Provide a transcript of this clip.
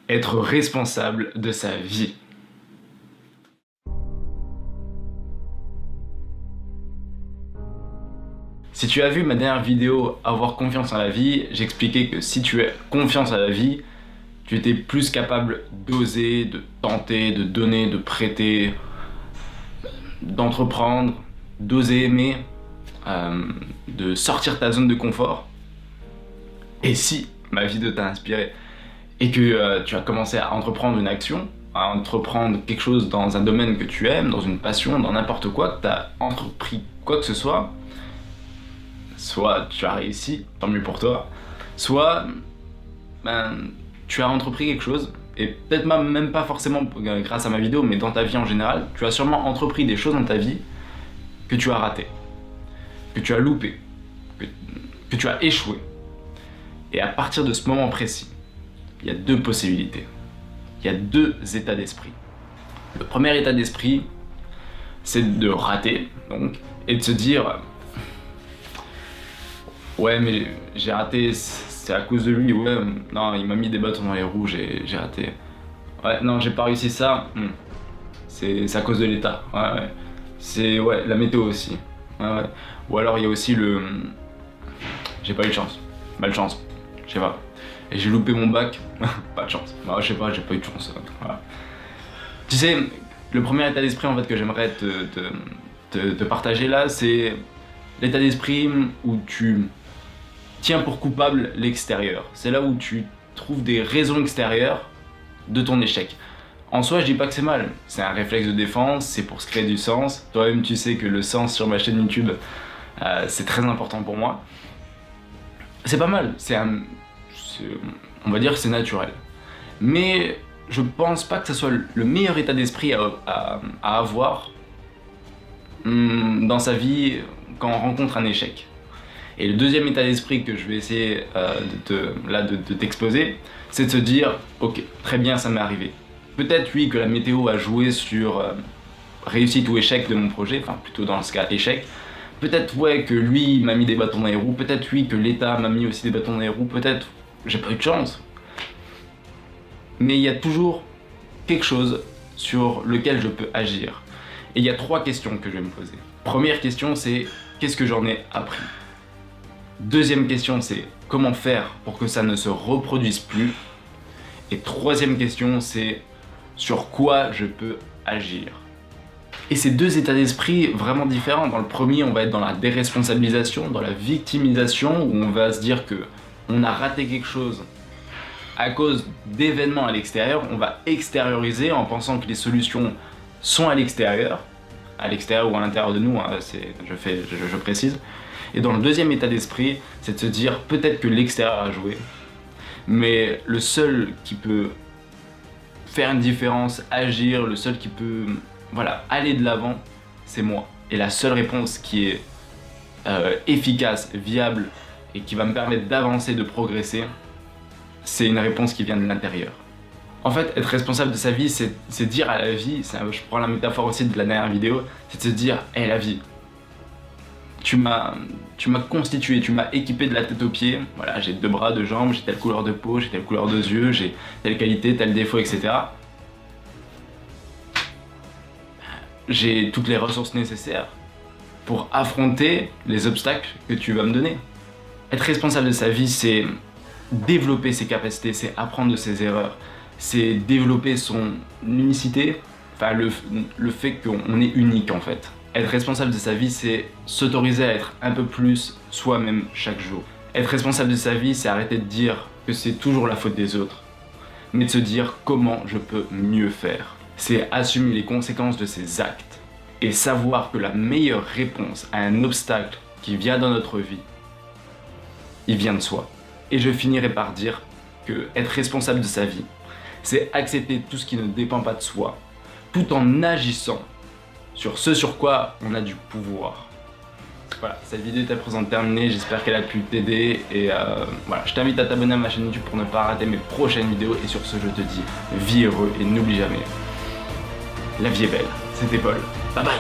être responsable de sa vie. Si tu as vu ma dernière vidéo Avoir confiance en la vie, j'expliquais que si tu as confiance en la vie, tu étais plus capable d'oser, de tenter, de donner, de prêter, d'entreprendre, d'oser aimer, de sortir de ta zone de confort. Et si ma vidéo t'a inspiré et que tu as commencé à entreprendre une action, à entreprendre quelque chose dans un domaine que tu aimes, dans une passion, dans n'importe quoi, que tu as entrepris quoi que ce soit tu as réussi, tant mieux pour toi, soit tu as entrepris quelque chose, et peut-être même pas forcément grâce à ma vidéo, mais dans ta vie en général, tu as sûrement entrepris des choses dans ta vie que tu as ratées, que tu as loupé, que tu as échoué. Et à partir de ce moment précis, il y a deux possibilités. Il y a deux états d'esprit. Le premier état d'esprit, c'est de rater, donc, et de se dire ouais, mais j'ai raté, c'est à cause de lui, ouais, non, il m'a mis des bâtons dans les roues, j'ai raté. Ouais, non, j'ai pas réussi ça, c'est à cause de l'État, ouais. C'est, la météo aussi, ouais. Ou alors il y a aussi j'ai pas eu de chance, malchance, je sais pas. Et j'ai loupé mon bac, pas de chance, je sais pas, j'ai pas eu de chance, voilà. Tu sais, le premier état d'esprit en fait que j'aimerais te partager là, c'est l'état d'esprit où tu tiens pour coupable l'extérieur. C'est là où tu trouves des raisons extérieures de ton échec. En soi, je dis pas que c'est mal, c'est un réflexe de défense, c'est pour se créer du sens. Toi-même, tu sais que le sens sur ma chaîne YouTube, c'est très important pour moi. C'est pas mal, on va dire que c'est naturel. Mais je pense pas que ce soit le meilleur état d'esprit à avoir dans sa vie quand on rencontre un échec. Et le deuxième état d'esprit que je vais essayer de t'exposer, c'est de se dire ok, très bien, ça m'est arrivé. Peut-être oui que la météo a joué sur réussite ou échec de mon projet, enfin plutôt dans ce cas échec. Peut-être ouais que lui m'a mis des bâtons dans les roues, peut-être oui que l'État m'a mis aussi des bâtons dans les roues, peut-être j'ai pas eu de chance. Mais il y a toujours quelque chose sur lequel je peux agir. Et il y a trois questions que je vais me poser. Première question, c'est qu'est-ce que j'en ai appris? Deuxième question, c'est comment faire pour que ça ne se reproduise plus? Et troisième question, c'est sur quoi je peux agir? Et ces deux états d'esprit vraiment différents. Dans le premier, on va être dans la déresponsabilisation, dans la victimisation, où on va se dire que on a raté quelque chose à cause d'événements à l'extérieur. On va extérioriser en pensant que les solutions sont à l'extérieur ou à l'intérieur de nous, hein, je précise. Et dans le deuxième état d'esprit, c'est de se dire peut-être que l'extérieur a joué, mais le seul qui peut faire une différence, agir, le seul qui peut aller de l'avant, c'est moi. Et la seule réponse qui est efficace, viable et qui va me permettre d'avancer, de progresser, c'est une réponse qui vient de l'intérieur. En fait, être responsable de sa vie, c'est dire à la vie, je prends la métaphore aussi de la dernière vidéo, c'est de se dire « Hey la vie, tu m'as constitué, tu m'as équipé de la tête aux pieds, voilà, j'ai 2 bras, 2 jambes, j'ai telle couleur de peau, j'ai telle couleur de yeux, j'ai telle qualité, tel défaut, etc. J'ai toutes les ressources nécessaires pour affronter les obstacles que tu vas me donner. » Être responsable de sa vie, c'est développer ses capacités, c'est apprendre de ses erreurs, c'est développer son unicité, enfin le fait qu'on est unique en fait. Être responsable de sa vie, c'est s'autoriser à être un peu plus soi-même chaque jour. Être responsable de sa vie, c'est arrêter de dire que c'est toujours la faute des autres, mais de se dire comment je peux mieux faire. C'est assumer les conséquences de ses actes et savoir que la meilleure réponse à un obstacle qui vient dans notre vie, il vient de soi. Et je finirai par dire que être responsable de sa vie, c'est accepter tout ce qui ne dépend pas de soi, tout en agissant sur ce sur quoi on a du pouvoir. Voilà, cette vidéo est à présent terminée, j'espère qu'elle a pu t'aider et voilà, je t'invite à t'abonner à ma chaîne YouTube pour ne pas rater mes prochaines vidéos et sur ce je te dis, vis heureux et n'oublie jamais, la vie est belle. C'était Paul, bye bye.